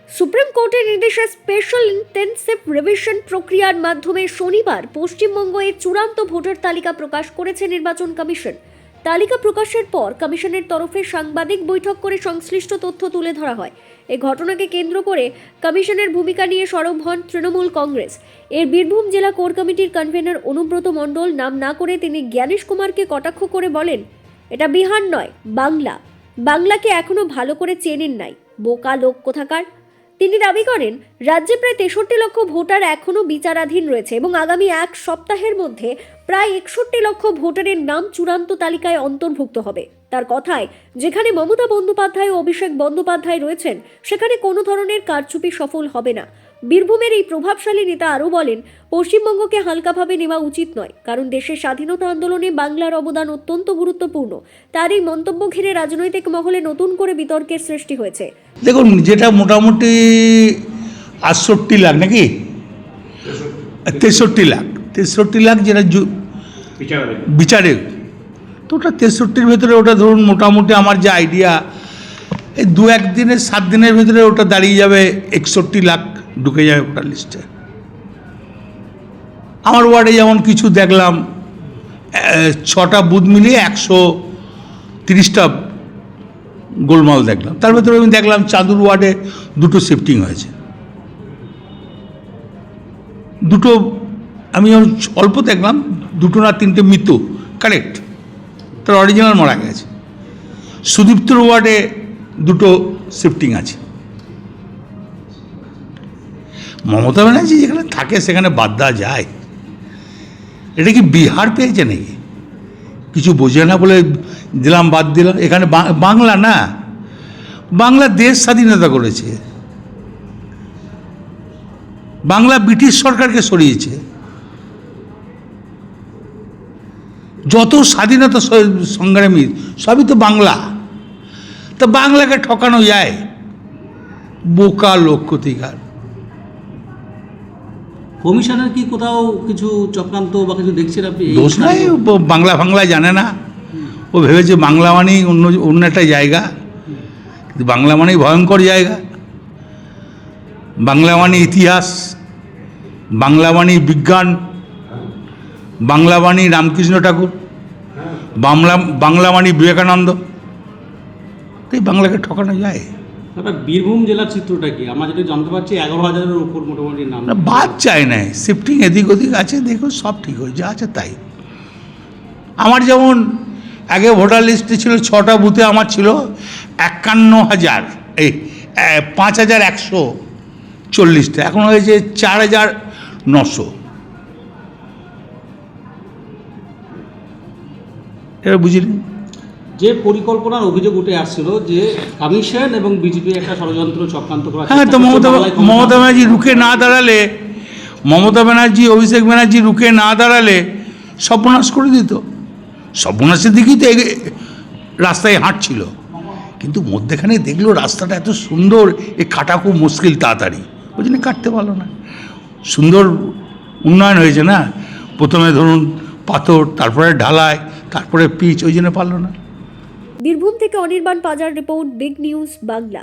Supreme কোর্টের নির্দেশে special intensive revision প্রক্রিয়ার মাধ্যমে শনিবার পশ্চিমবঙ্গে চূড়ান্ত ভোটার তালিকা প্রকাশ করেছে নির্বাচন কমিশন। তালিকা প্রকাশের পর কমিশনের তরফে সাংবাদিক বৈঠক করে সংশ্লিষ্ট তথ্য তুলে ধরা হয়। এই ঘটনাকে কেন্দ্র করে কমিশনের ভূমিকা নিয়ে সরব হন তৃণমূল কংগ্রেস। এর বীরভূম জেলা কোর কমিটির কনভেনর অনুব্রত মণ্ডল নাম না করে তিনি জ্ঞানেশ কুমারকে কটাক্ষ করে বলেন, এটা বিহার নয়, বাংলা। বাংলাকে এখনো ভালো করে চেনেন নাই, বোকা লোক কোথাকার। তিনি দাবি করেন, রাজ্যে প্রায় 63 লক্ষ ভোটার এখনও বিচারাধীন রয়েছে এবং আগামী এক সপ্তাহের মধ্যে প্রায় 61 লক্ষ ভোটারের নাম চূড়ান্ত তালিকায় অন্তর্ভুক্ত হবে। তার কথায়, যেখানে মমতা বন্দ্যোপাধ্যায় ও অভিষেক বন্দ্যোপাধ্যায় রয়েছেন সেখানে কোনো ধরনের কারচুপি সফল হবে না। বীরভূমের এই প্রভাবশালী নেতা আরও বলেন, পশ্চিমবঙ্গকে হালকাভাবে নেওয়া উচিত নয়, কারণ দেশের স্বাধীনতা আন্দোলনে বাংলার অবদান অত্যন্ত গুরুত্বপূর্ণ। তার এই মন্তব্য ঘিরে রাজনৈতিক মহলে নতুন করে বিতর্কের সৃষ্টি হয়েছে। দেখুন, যেটা মোটামুটি 68 লাখ নাকি 63 লাখ যেটা বিচারে, তো ওটা 63-র ভেতরে ওটা ধরুন মোটামুটি আমার যে আইডিয়া, এই 2-1 দিনের 7 দিনের ভেতরে ওটা দাঁড়িয়ে যাবে 61 লাখ ঢুকে যাবে ভোটার লিস্টে। আমার ওয়ার্ডে যেমন কিছু দেখলাম 6টা বুথ মিলিয়ে 130টা গোলমাল দেখলাম। তার ভেতরে আমি দেখলাম চাঁদুর ওয়ার্ডে 2টো শিফটিং হয়েছে, 2টো আমি অল্প দেখলাম, 2টো না 3টে মৃত্যু, কারেক্ট, তার অরিজিনাল মারা গেছে। সুদীপ্তর ওয়ার্ডে 2টো শিফটিং আছে। মমতা ব্যানার্জি যেখানে থাকে সেখানে বাদ দেওয়া যায়? এটা কি বিহার পেয়েছে নাকি? কিছু বোঝে না বলে দিলাম, বাদ দিলাম। এখানে বাংলা না, বাংলা দেশ স্বাধীনতা করেছে, বাংলা ব্রিটিশ সরকারকে সরিয়েছে। যত স্বাধীনতা সংগ্রামী সবই তো বাংলা, তা বাংলাকে ঠকানো যায়? বোকা লোক কোথাকার। কমিশনের কি কোথাও কিছু চক্রান্ত বা কিছু দেখছেন আপনি? দোষ নাই, বাংলা জানে না। ও ভেবেছে বাংলা মানেই অন্য একটা জায়গা, কিন্তু বাংলা মানেই ভয়ঙ্কর জায়গা। বাংলা মানে ইতিহাস, বাংলা মানে বিজ্ঞান, বাংলা মানে রামকৃষ্ণ ঠাকুর, বাংলা মানে বিবেকানন্দ। তাই বাংলাকে ঠকানো যায়? বীরভূম জেলার চিত্রটা কি? আমরা যেটা জানতে পারছি 11,000-এর উপর মোটামুটি নাম। বাদ চাই না, শিফটিং এদিক ওদিক আছে, দেখুন সব ঠিক হয়ে যা আছে তাই। আমার যেমন আগে ভোটার লিস্টে ছিল 6টা বুথে আমার ছিল 51,140টা, এখন হয়েছে 4,900। এটা বুঝলি? যে পরিকল্পনার অভিযোগ উঠে আসছিল যে কমিশন এবং বিজেপি একটা ষড়যন্ত্র চক্রান্ত করা। হ্যাঁ, তো মমতা ব্যানার্জি রুখে না দাঁড়ালে, মমতা ব্যানার্জি অভিষেক ব্যানার্জি রুখে না দাঁড়ালে সর্বনাশ করে দিত। সর্বনাশের দিকেই তো রাস্তায় হাঁটছিল, কিন্তু মধ্যেখানে দেখলো রাস্তাটা এত সুন্দর, এ কাটা খুব মুশকিল তাড়াতাড়ি, ওই জন্য কাটতে পারলো না। সুন্দর উন্নয়ন হয়েছে না, প্রথমে ধরুন পাথর, তারপরে ঢালাই, তারপরে পিচ, ওই জন্য পারলো না। বীরভূম থেকে অনির্বাণ পাজার রিপোর্ট, বিগ নিউজ বাংলা।